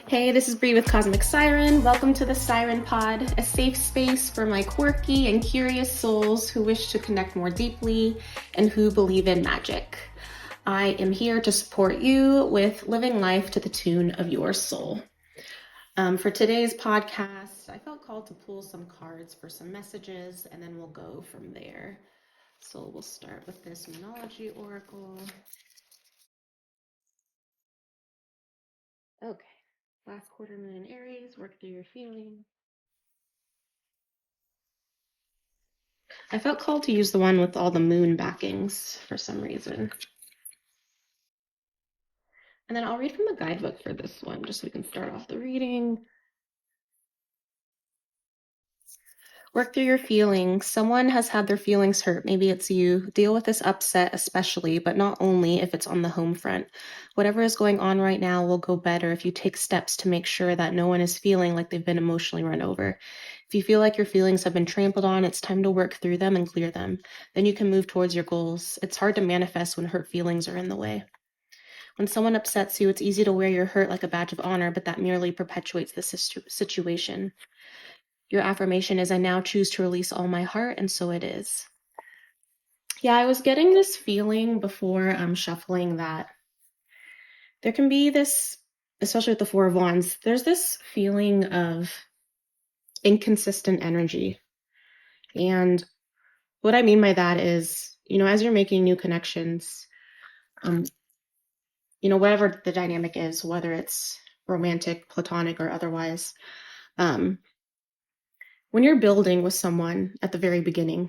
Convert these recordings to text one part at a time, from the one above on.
Hey, this is Bree with Cosmic Siren. Welcome to the Siren Pod, a safe space for my quirky and curious souls who wish to connect more deeply and who believe in magic. I am here to support you with living life to the tune of your soul. For today's podcast, I felt called to pull some cards for some messages, and then we'll go from there. So we'll start with this Moonology Oracle. Okay. Last quarter moon in Aries, work through your feelings. I felt called to use the one with all the moon backings for some reason. And then I'll read from the guidebook for this one, just so we can start off the reading. Work through your feelings. Someone has had their feelings hurt. Maybe it's you. Deal with this upset especially, but not only if it's on the home front. Whatever is going on right now will go better if you take steps to make sure that no one is feeling like they've been emotionally run over. If you feel like your feelings have been trampled on, it's time to work through them and clear them. Then you can move towards your goals. It's hard to manifest when hurt feelings are in the way. When someone upsets you, it's easy to wear your hurt like a badge of honor, but that merely perpetuates the situation. Your affirmation is, I now choose to release all my heart, and so it is. Yeah, I was getting this feeling before shuffling that there can be this, especially with the Four of Wands, there's this feeling of inconsistent energy. And what I mean by that is, as you're making new connections, whatever the dynamic is, whether it's romantic, platonic, or otherwise, when you're building with someone at the very beginning,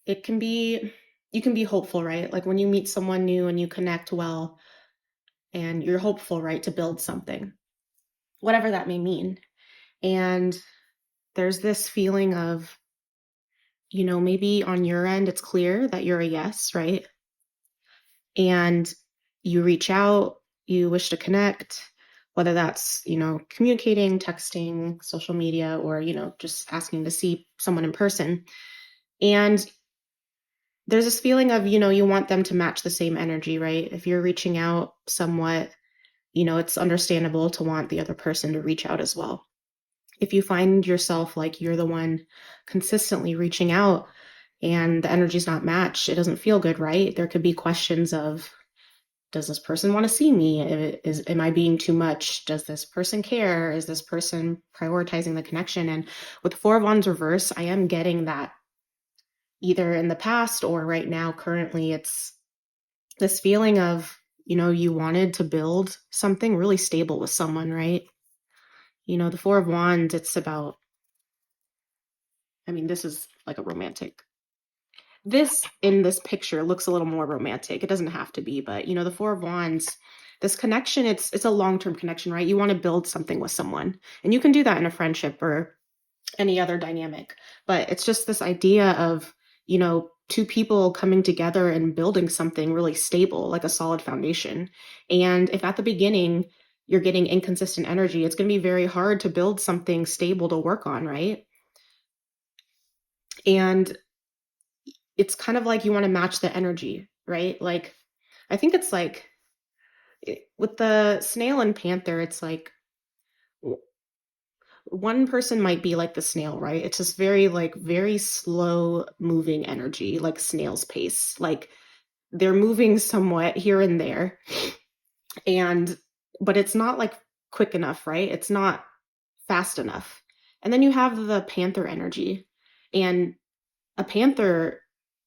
you can be hopeful, right? Like when you meet someone new and you connect well and you're hopeful, right, to build something, whatever that may mean. And there's this feeling of, maybe on your end, it's clear that you're a yes, right? And you reach out, you wish to connect, whether that's, communicating, texting, social media, or, just asking to see someone in person. And there's this feeling of, you want them to match the same energy, right? If you're reaching out somewhat, it's understandable to want the other person to reach out as well. If you find yourself like you're the one consistently reaching out and the energy's not matched, it doesn't feel good, right? There could be questions of, does this person want to see me? Am I being too much? Does this person care? Is this person prioritizing the connection? And with Four of Wands reverse, I am getting that either in the past or right now, currently, it's this feeling of, you wanted to build something really stable with someone, right? The Four of Wands, it's about, this is like a romantic. This in this picture looks a little more romantic. It doesn't have to be, but the Four of Wands, this connection, it's a long-term connection, right? You want to build something with someone, and you can do that in a friendship or any other dynamic, but it's just this idea of, two people coming together and building something really stable, like a solid foundation. And if at the beginning you're getting inconsistent energy, it's going to be very hard to build something stable to work on, right? And it's kind of like you want to match the energy, right? Like, I think it's like with the snail and panther, it's like one person might be like the snail, right? It's just very slow moving energy, like snail's pace. Like they're moving somewhat here and there. But it's not like quick enough, right? It's not fast enough. And then you have the panther energy. And a panther,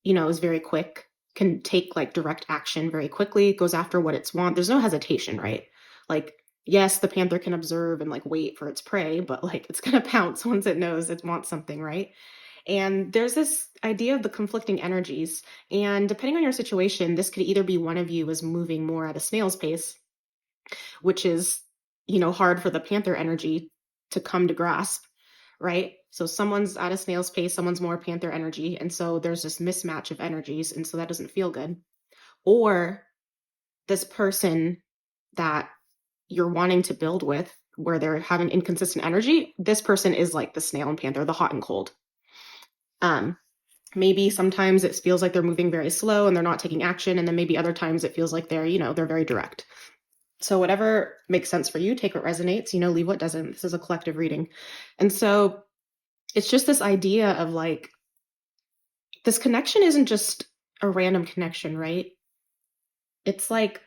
is very quick, can take like direct action very quickly, goes after what it's want. There's no hesitation, right? Like, yes, the panther can observe and like wait for its prey, but like it's going to pounce once it knows it wants something, right? And there's this idea of the conflicting energies. And depending on your situation, this could either be one of you is moving more at a snail's pace, which is, hard for the panther energy to come to grasp, right? So someone's at a snail's pace, someone's more panther energy. And so there's this mismatch of energies. And so that doesn't feel good. Or this person that you're wanting to build with, where they're having inconsistent energy, this person is like the snail and panther, the hot and cold. Maybe sometimes it feels like they're moving very slow and they're not taking action. And then maybe other times it feels like they're very direct. So whatever makes sense for you, take what resonates, leave what doesn't. This is a collective reading. And so it's just this idea of like, this connection isn't just a random connection, right? It's like,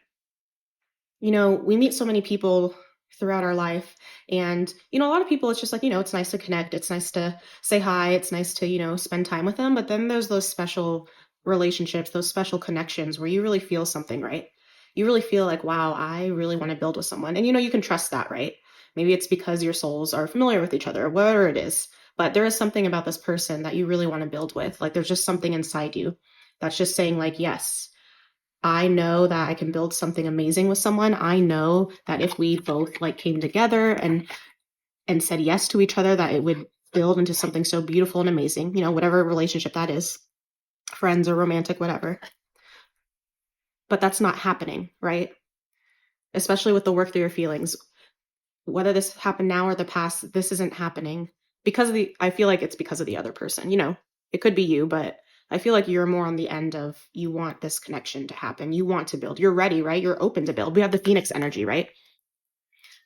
we meet so many people throughout our life. And, a lot of people, it's just like, it's nice to connect. It's nice to say hi. It's nice to, spend time with them. But then there's those special relationships, those special connections where you really feel something, right? You really feel like, wow, I really want to build with someone. And, you can trust that, right? Maybe it's because your souls are familiar with each other, whatever it is. But there is something about this person that you really want to build with. Like there's just something inside you that's just saying, like, yes, I know that I can build something amazing with someone. I know that if we both like came together and said yes to each other, that it would build into something so beautiful and amazing, whatever relationship that is, friends or romantic, whatever. But that's not happening, right? Especially with the work through your feelings. Whether this happened now or the past, this isn't happening because I feel like it's because of the other person, it could be you, but I feel like you're more on the end of you want this connection to happen. You want to build. You're ready, right? You're open to build. We have the Phoenix energy, right?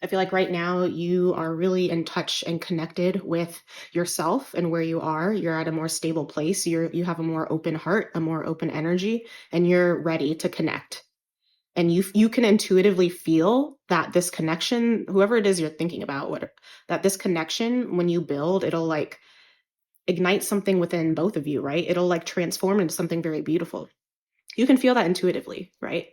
I feel like right now you are really in touch and connected with yourself and where you are. You're at a more stable place. You have a more open heart, a more open energy, and you're ready to connect. And you can intuitively feel that this connection, whoever it is you're thinking about, that this connection, when you build, it'll like ignite something within both of you, right? It'll like transform into something very beautiful. You can feel that intuitively, right?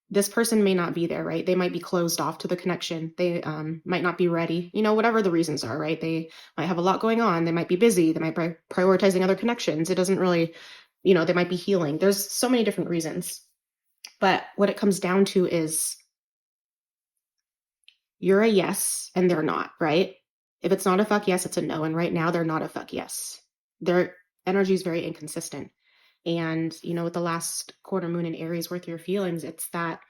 This person may not be there, right? They might be closed off to the connection. They might not be ready, whatever the reasons are, right? They might have a lot going on. They might be busy. They might be prioritizing other connections. It doesn't really, they might be healing. There's so many different reasons. But what it comes down to is you're a yes and they're not, right? If it's not a fuck yes, it's a no. And right now they're not a fuck yes. Their energy is very inconsistent. And, with the last quarter moon in Aries worth your feelings, it's that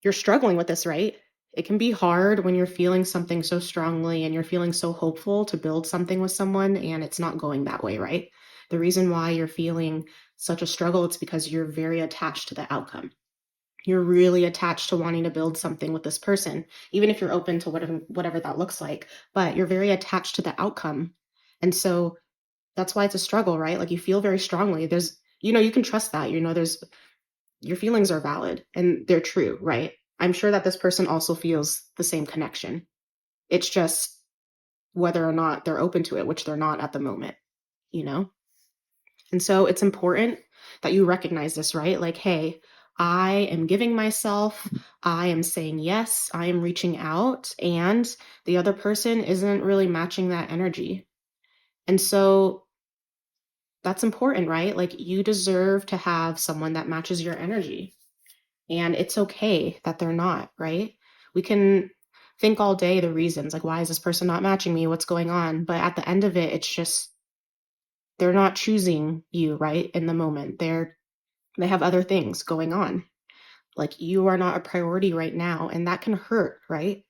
you're struggling with this, right? It can be hard when you're feeling something so strongly and you're feeling so hopeful to build something with someone and it's not going that way, right? The reason why you're feeling such a struggle, it's because you're very attached to the outcome. You're really attached to wanting to build something with this person, even if you're open to whatever that looks like, but you're very attached to the outcome. And so that's why it's a struggle, right? Like you feel very strongly. There's, you can trust that, there's your feelings are valid and they're true, right? I'm sure that this person also feels the same connection. It's just whether or not they're open to it, which they're not at the moment, you know? And so it's important that you recognize this, right? Like, hey, I am giving myself, I am saying yes, I am reaching out, and the other person isn't really matching that energy. And so that's important, right? Like, you deserve to have someone that matches your energy. And it's okay that they're not, right? We can think all day the reasons, like, why is this person not matching me? What's going on? But at the end of it, it's just they're not choosing you, right? In the moment. They have other things going on. Like you are not a priority right now, and that can hurt, right?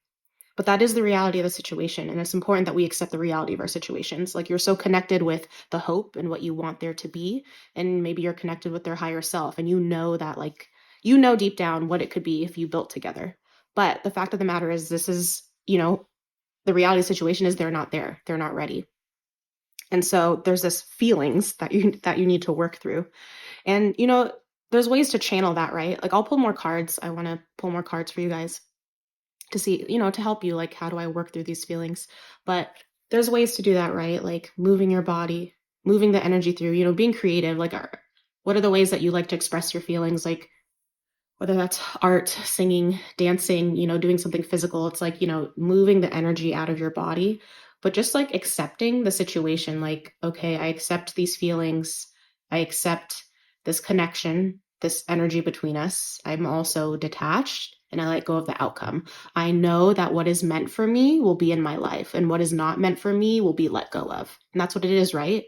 But that is the reality of the situation. And it's important that we accept the reality of our situations. Like you're so connected with the hope and what you want there to be. And maybe you're connected with their higher self. And you know that, like, deep down what it could be if you built together. But the fact of the matter is, this is, the reality of the situation is they're not there. They're not ready. And so there's this feelings that you need to work through. And, there's ways to channel that, right? Like I'll pull more cards. I want to pull more cards for you guys to see, to help you, like, how do I work through these feelings? But there's ways to do that, right? Like moving your body, moving the energy through, being creative. Like, what are the ways that you like to express your feelings? Like, whether that's art, singing, dancing, doing something physical. It's like, moving the energy out of your body, but just like accepting the situation. Like, okay, I accept these feelings. I accept this connection, this energy between us. I'm also detached and I let go of the outcome. I know that what is meant for me will be in my life and what is not meant for me will be let go of. And that's what it is, right?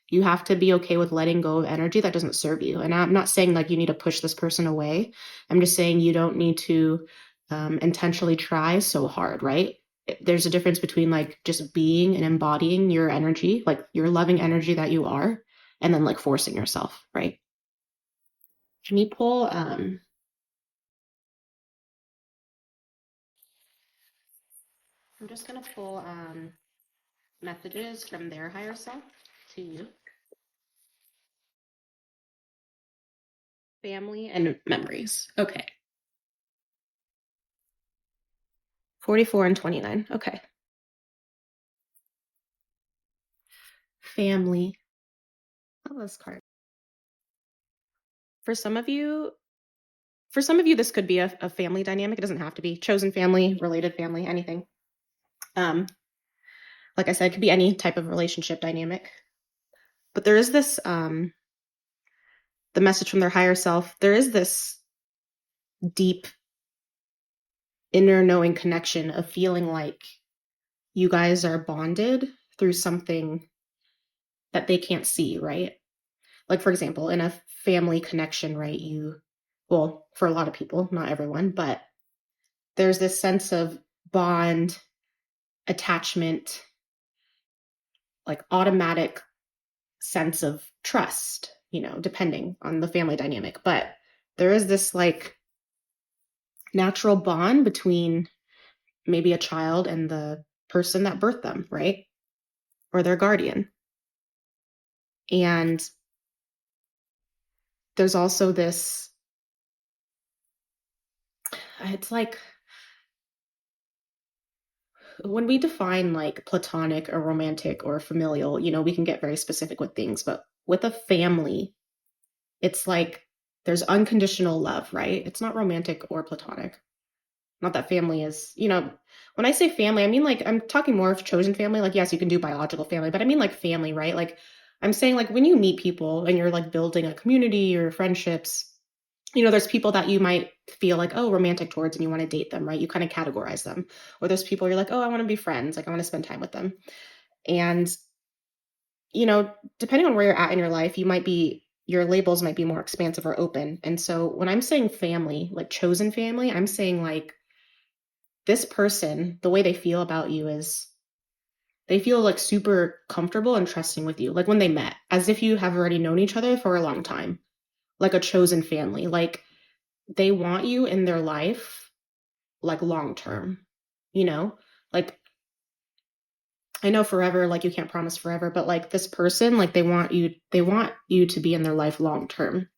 You have to be okay with letting go of energy that doesn't serve you. And I'm not saying like you need to push this person away. I'm just saying you don't need to intentionally try so hard, right? There's a difference between like just being and embodying your energy, like your loving energy that you are, and then like forcing yourself, right? Can you pull I'm just going to pull messages from their higher self to you. Family and memories. Okay. 44 and 29. Okay. Family. Oh, this card. For some of you, this could be a family dynamic. It doesn't have to be chosen family, related family, anything. Like I said, it could be any type of relationship dynamic. But there is this, the message from their higher self, there is this deep inner knowing connection of feeling like you guys are bonded through something that they can't see, right? Like, for example, in a family connection, right? Well, for a lot of people, not everyone, but there's this sense of bond, attachment, like automatic sense of trust, depending on the family dynamic. But there is this like natural bond between maybe a child and the person that birthed them, right? Or their guardian. And there's also this, it's like when we define like platonic or romantic or familial, we can get very specific with things, but with a family, it's like there's unconditional love, right? It's not romantic or platonic. Not that family is, when I say family, I mean like I'm talking more of chosen family. Like, yes, you can do biological family, but I mean like family, right? Like I'm saying like when you meet people and you're like building a community or friendships, there's people that you might feel like, oh, romantic towards and you want to date them, right? You kind of categorize them. Or there's people you're like, oh, I want to be friends. Like I want to spend time with them. And, depending on where you're at in your life, your labels might be more expansive or open. And so when I'm saying family, like chosen family, I'm saying like this person, the way they feel about you is they feel like super comfortable and trusting with you. Like when they met, as if you have already known each other for a long time, like a chosen family. Like they want you in their life, like long term, you know? Like I know forever, like you can't promise forever, but like this person, like they want you to be in their life long term.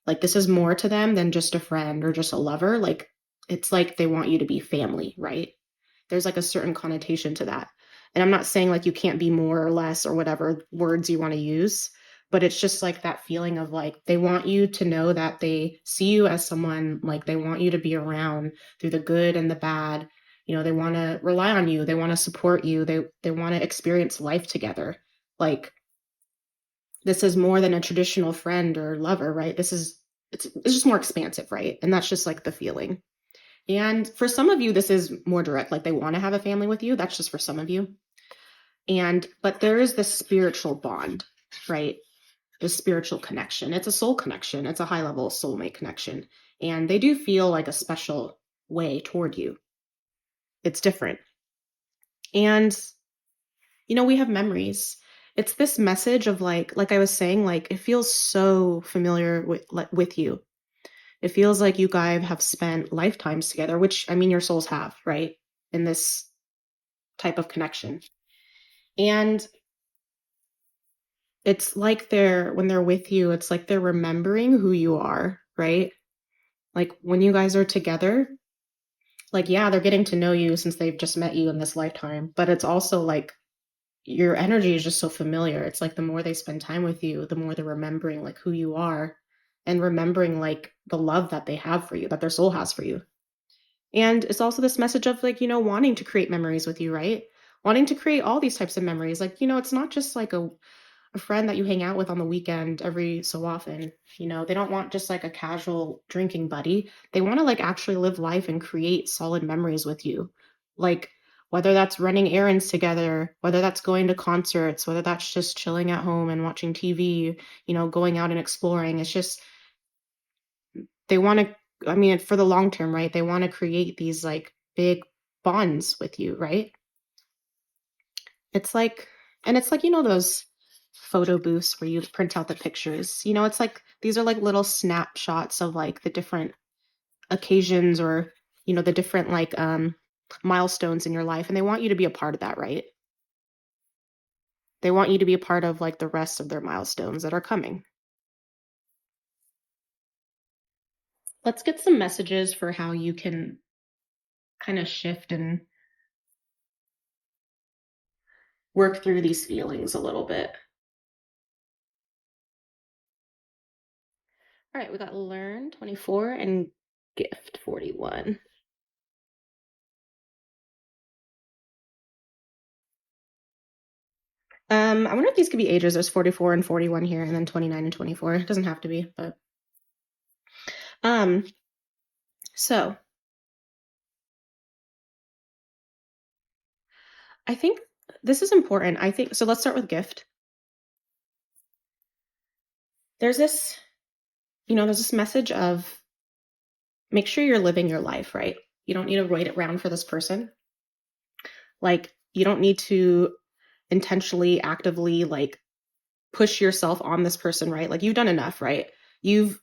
Like this is more to them than just a friend or just a lover. Like it's like they want you to be family, right? There's like a certain connotation to that. And I'm not saying like you can't be more or less or whatever words you want to use, but it's just like that feeling of like they want you to know that they see you as someone, like they want you to be around through the good and the bad. They want to rely on you, they want to support you, they want to experience life together. Like this is more than a traditional friend or lover, right? It's just more expansive, right? And that's just like the feeling. And for some of you, this is more direct, like they want to have a family with you. That's just for some of you. But there is this spiritual bond, right? The spiritual connection. It's a soul connection. It's a high level soulmate connection. And they do feel like a special way toward you. It's different. And, we have memories. It's this message of like I was saying, like it feels so familiar with you. It feels like you guys have spent lifetimes together, which I mean, your souls have, right? In this type of connection. And it's like when they're with you, it's like they're remembering who you are, right? Like when you guys are together, like, yeah, they're getting to know you since they've just met you in this lifetime, but it's also like your energy is just so familiar. It's like the more they spend time with you, the more they're remembering like who you are and remembering like the love that they have for you, that their soul has for you. And it's also this message of like, wanting to create memories with you, right? Wanting to create all these types of memories. Like, it's not just like a friend that you hang out with on the weekend every so often. They don't want just like a casual drinking buddy. They want to like actually live life and create solid memories with you. Like whether that's running errands together, whether that's going to concerts, whether that's just chilling at home and watching TV, going out and exploring. It's just they want to, I mean, for the long term, right? They want to create these like big bonds with you, right? It's like, and it's like, those photo booths where you print out the pictures. It's like these are like little snapshots of like the different occasions or, the different like milestones in your life, and they want you to be a part of that, right? They want you to be a part of like the rest of their milestones that are coming. Let's get some messages for how you can kind of shift and work through these feelings a little bit. All right, we got learn 24 and gift 41. I wonder if these could be ages. There's 44 and 41 here, and then 29 and 24. It doesn't have to be, but so I think this is important. I think so. Let's start with gift. There's this, there's this message of make sure you're living your life, right? You don't need to wait around for this person. Like, you don't need to intentionally, actively, like, push yourself on this person, right? Like, you've done enough, right? You've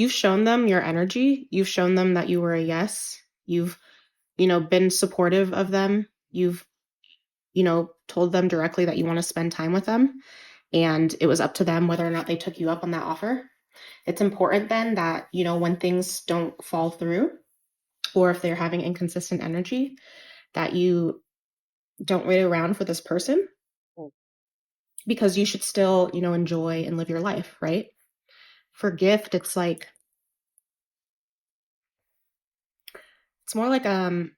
shown them your energy. You've shown them that you were a yes. You've, been supportive of them. You've, told them directly that you want to spend time with them. And it was up to them whether or not they took you up on that offer. It's important then that, when things don't fall through, or if they're having inconsistent energy, that you don't wait around for this person, because you should still, enjoy and live your life, right? For gift, it's like, it's more like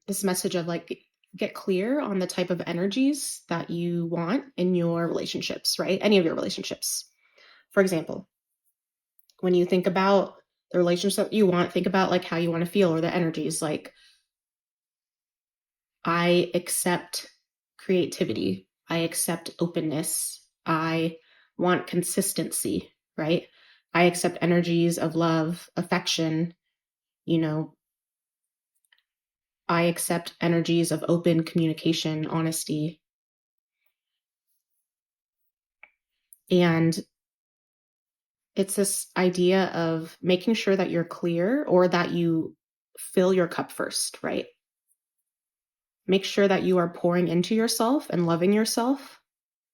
this message of like, get clear on the type of energies that you want in your relationships, right? Any of your relationships. For example, when you think about the relationship you want, think about like how you want to feel, or the energies. Like, I accept creativity. I accept openness. I want consistency, right? I accept energies of love, affection, I accept energies of open communication, honesty. And it's this idea of making sure that you're clear, or that you fill your cup first, right? Make sure that you are pouring into yourself and loving yourself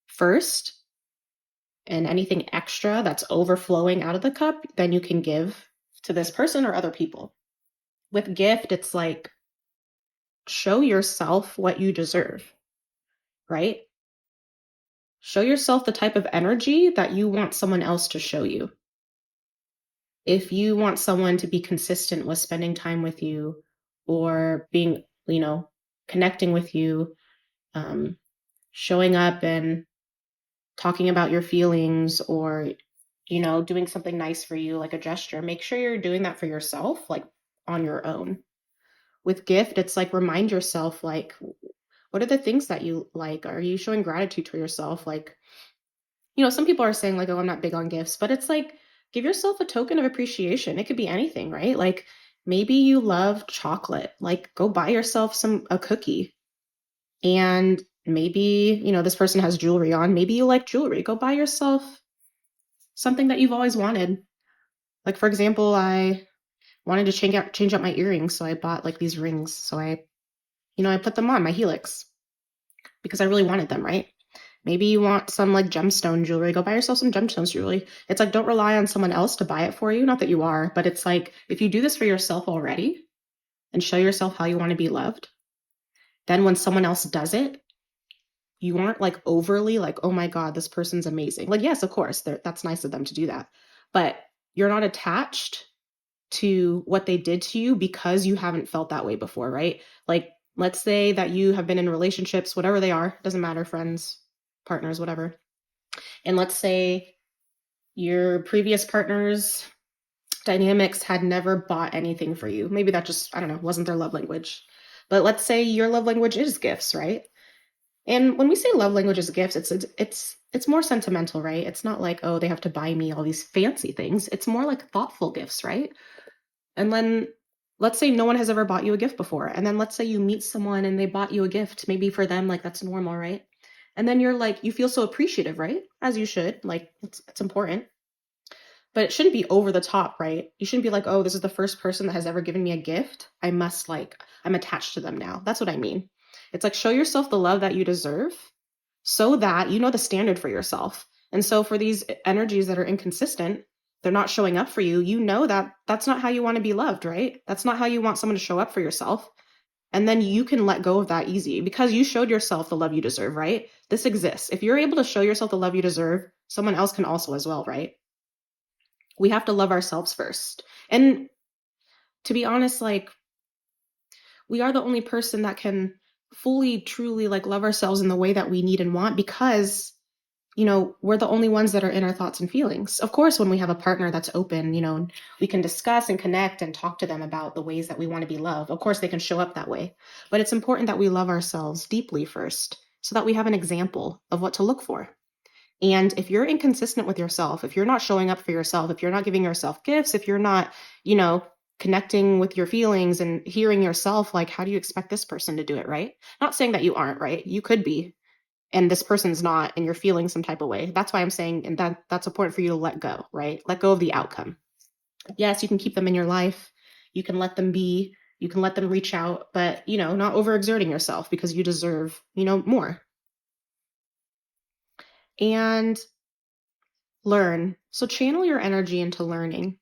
first, and anything extra that's overflowing out of the cup, then you can give to this person or other people. With gift, it's like, show yourself what you deserve, right? Show yourself the type of energy that you want someone else to show you. If you want someone to be consistent with spending time with you, or being, connecting with you, showing up and talking about your feelings, or, doing something nice for you, like a gesture, make sure you're doing that for yourself, like on your own. With gift, it's like, remind yourself, like, what are the things that you like? Are you showing gratitude to yourself? Like, some people are saying like, oh, I'm not big on gifts, but it's like, give yourself a token of appreciation. It could be anything, right? Like, maybe you love chocolate, like go buy yourself a cookie. And maybe, this person has jewelry on. Maybe you like jewelry. Go buy yourself something that you've always wanted. Like, for example, I wanted to change out my earrings, so I bought like these rings. So I put them on my helix because I really wanted them, right? Maybe you want some like gemstone jewelry. Go buy yourself some gemstones jewelry. It's like, don't rely on someone else to buy it for you. Not that you are, but it's like, if you do this for yourself already and show yourself how you want to be loved, then when someone else does it, you aren't like overly like, oh my God, this person's amazing. Like, yes, of course, that's nice of them to do that. But you're not attached to what they did to you because you haven't felt that way before, right? Like, let's say that you have been in relationships, whatever they are, doesn't matter, friends, partners, whatever. And let's say your previous partner's dynamics had never bought anything for you. Maybe that just, I don't know, wasn't their love language. But let's say your love language is gifts, right? And when we say love language is gifts, it's more sentimental, right? It's not like, oh, they have to buy me all these fancy things. It's more like thoughtful gifts, right? And then let's say no one has ever bought you a gift before. And then let's say you meet someone and they bought you a gift. Maybe for them, like, that's normal, right? And then you're like, you feel so appreciative, right? As you should. Like, it's important. but it shouldn't be over the top, right? You shouldn't be like, oh, this is the first person that has ever given me a gift. I'm attached to them now. That's what I mean. It's like, show yourself the love that you deserve so that you know the standard for yourself. And so for these energies that are inconsistent, they're not showing up for you. You know that that's not how you want to be loved, right? That's not how you want someone to show up for yourself. And then you can let go of that easy because you showed yourself the love you deserve, right? This exists. If you're able to show yourself the love you deserve, someone else can also as well, right? We have to love ourselves first. And to be honest, like, we are the only person that can fully, truly, like, love ourselves in the way that we need and want because, we're the only ones that are in our thoughts and feelings. Of course, when we have a partner that's open, we can discuss and connect and talk to them about the ways that we want to be loved. Of course, they can show up that way. But it's important that we love ourselves deeply first so that we have an example of what to look for. And if you're inconsistent with yourself, if you're not showing up for yourself, if you're not giving yourself gifts, if you're not, connecting with your feelings and hearing yourself, like, how do you expect this person to do it, right? Not saying that you aren't, right? You could be, and this person's not, and you're feeling some type of way. That's why I'm saying, and that's important for you to let go, right? Let go of the outcome. Yes, you can keep them in your life. You can let them be. You can let them reach out, but, not overexerting yourself because you deserve, more. And learn. So channel your energy into learning.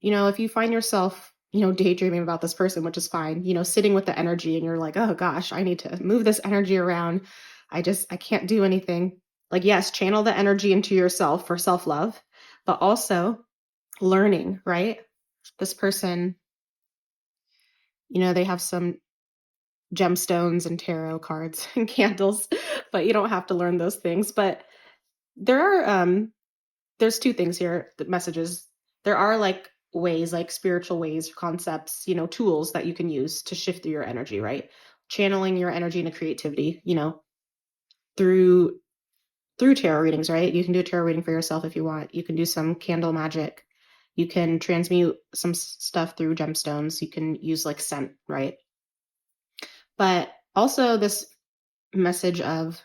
If you find yourself, daydreaming about this person, which is fine, sitting with the energy and you're like, oh gosh, I need to move this energy around. I can't do anything. Like, yes, channel the energy into yourself for self-love, but also learning, right? This person, they have some gemstones and tarot cards and candles, but you don't have to learn those things. But there are there's two things here, the messages. There are like ways, like spiritual ways, concepts, tools that you can use to shift through your energy, right? Channeling your energy into creativity, through tarot readings, right? You can do a tarot reading for yourself if you want. You can do some candle magic. You can transmute some stuff through gemstones. You can use like scent, right? But also this message of,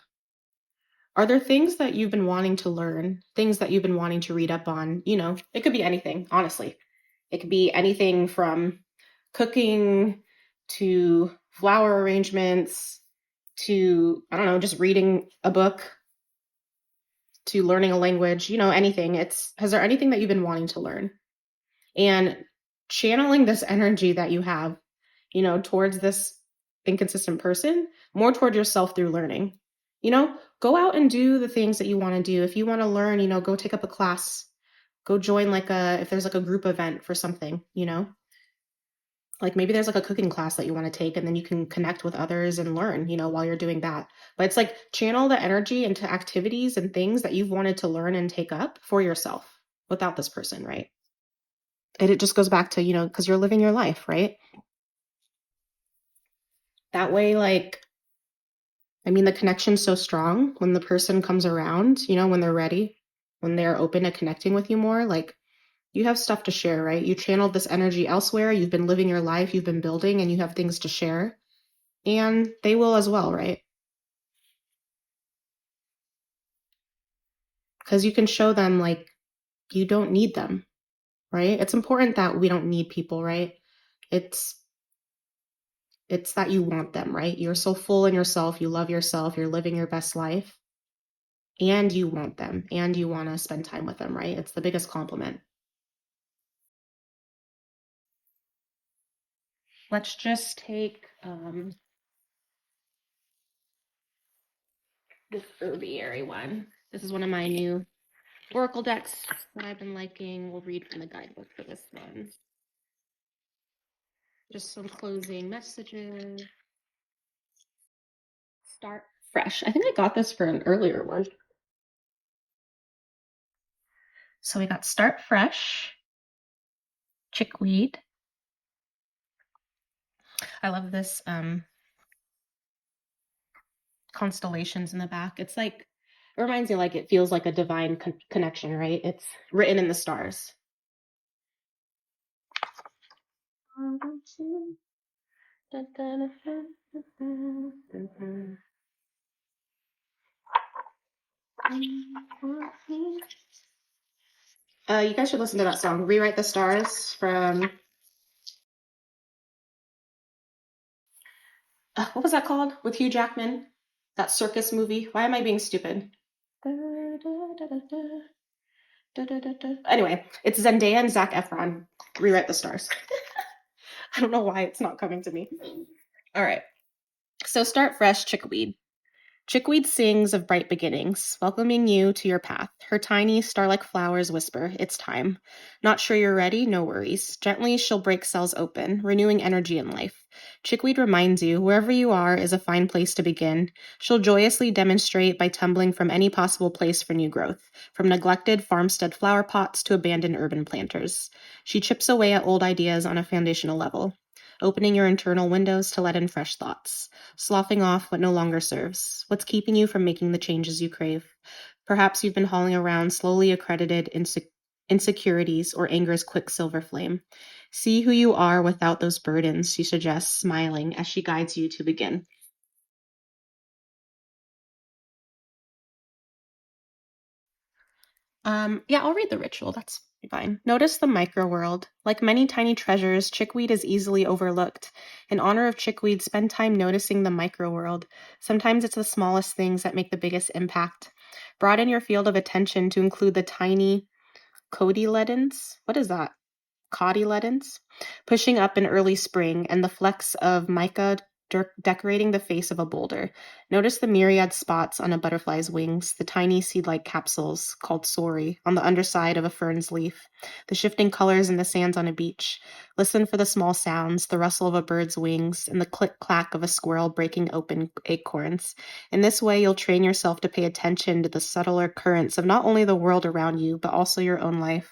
are there things that you've been wanting to learn, things that you've been wanting to read up on? It could be anything, honestly. It could be anything from cooking to flower arrangements to, I don't know, just reading a book to learning a language, anything. Has there anything that you've been wanting to learn? And channeling this energy that you have, towards this inconsistent person, more toward yourself through learning. Go out and do the things that you want to do. If you want to learn, go take up a class, go join if there's like a group event for something, like maybe there's like a cooking class that you want to take and then you can connect with others and learn, while you're doing that. But it's like channel the energy into activities and things that you've wanted to learn and take up for yourself without this person, right? And it just goes back to, because you're living your life, right? That way, like, the connection's so strong when the person comes around, when they're ready, when they're open to connecting with you more, like, you have stuff to share, right? You channeled this energy elsewhere. You've been living your life, you've been building, and you have things to share. And they will as well, right? Because you can show them, like, you don't need them, right? It's important that we don't need people, right? It's that you want them, right? You're so full in yourself, you love yourself, you're living your best life, and you want them, and you want to spend time with them, right? It's the biggest compliment. Let's just take this herbiary one. This is one of my new oracle decks that I've been liking. We'll read from the guidebook for this one. Just some closing messages. Start fresh. I think I got this for an earlier one. So we got start fresh, chickweed. I love this constellations in the back. It's like, it reminds me, like, it feels like a divine connection, right? It's written in the stars. You guys should listen to that song, Rewrite the Stars from, what was that called? With Hugh Jackman? That circus movie. Why am I being stupid? Anyway, it's Zendaya and Zac Efron. Rewrite the Stars. I don't know why it's not coming to me. All right. So start fresh, chickweed. Chickweed sings of bright beginnings, welcoming you to your path. Her tiny, star-like flowers whisper, it's time. Not sure you're ready? No worries. Gently, she'll break cells open, renewing energy in life. Chickweed reminds you, wherever you are is a fine place to begin. She'll joyously demonstrate by tumbling from any possible place for new growth, from neglected farmstead flower pots to abandoned urban planters. She chips away at old ideas on a foundational level, opening your internal windows to let in fresh thoughts, sloughing off what no longer serves. What's keeping you from making the changes you crave? Perhaps you've been hauling around slowly accredited insecurities or anger's quicksilver flame. See who you are without those burdens, she suggests, smiling as she guides you to begin. Yeah, I'll read the ritual. That's fine. Notice the micro world. Like many tiny treasures, chickweed is easily overlooked. In honor of chickweed, spend time noticing the micro world. Sometimes it's the smallest things that make the biggest impact. Broaden your field of attention to include the tiny cotyledons. What is that? Cotyledons, pushing up in early spring, and the flecks of mica decorating the face of a boulder. Notice the myriad spots on a butterfly's wings, the tiny seed-like capsules, called sori, on the underside of a fern's leaf, the shifting colors in the sands on a beach. Listen for the small sounds, the rustle of a bird's wings, and the click-clack of a squirrel breaking open acorns. In this way, you'll train yourself to pay attention to the subtler currents of not only the world around you, but also your own life.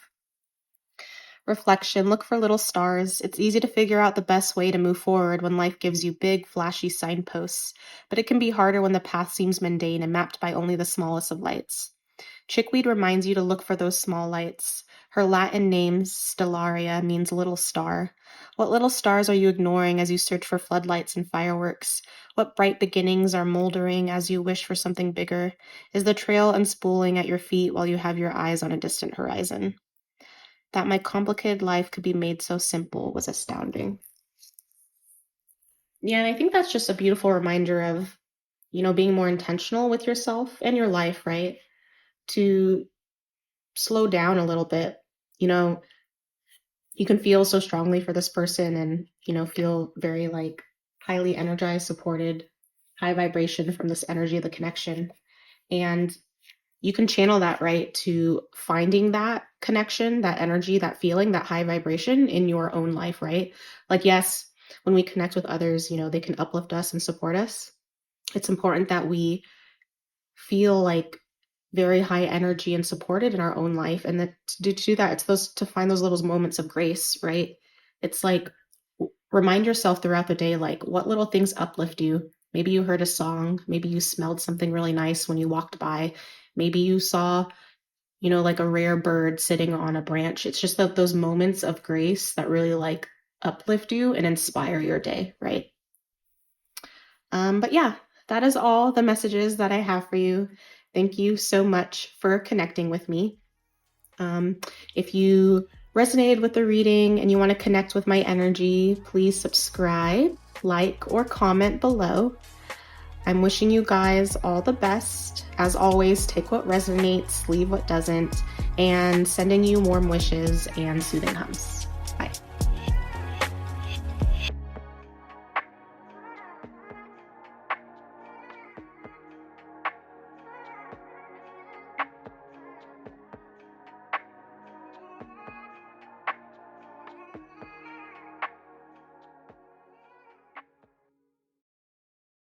Reflection, look for little stars. It's easy to figure out the best way to move forward when life gives you big, flashy signposts, but it can be harder when the path seems mundane and mapped by only the smallest of lights. Chickweed reminds you to look for those small lights. Her Latin name, Stellaria, means little star. What little stars are you ignoring as you search for floodlights and fireworks? What bright beginnings are moldering as you wish for something bigger? Is the trail unspooling at your feet while you have your eyes on a distant horizon? That my complicated life could be made so simple was astounding. Yeah, and I think that's just a beautiful reminder of, being more intentional with yourself and your life, right? To slow down a little bit. You know, you can feel so strongly for this person and, feel very like highly energized, supported, high vibration from this energy of the connection. And you can channel that right to finding that connection, that energy, that feeling, that high vibration in your own life, right? Like, yes, when we connect with others, they can uplift us and support us. It's important that we feel like very high energy and supported in our own life. And that to do that, it's those to find those little moments of grace, right? It's like remind yourself throughout the day, like what little things uplift you. Maybe you heard a song, maybe you smelled something really nice when you walked by, maybe you saw like a rare bird sitting on a branch. It's just those moments of grace that really like uplift you and inspire your day, right? But yeah, that is all the messages that I have for you. Thank you so much for connecting with me. If you resonated with the reading and you want to connect with my energy, please subscribe, like, or comment below. I'm wishing you guys all the best. As always, take what resonates, leave what doesn't, and sending you warm wishes and soothing hums. Bye.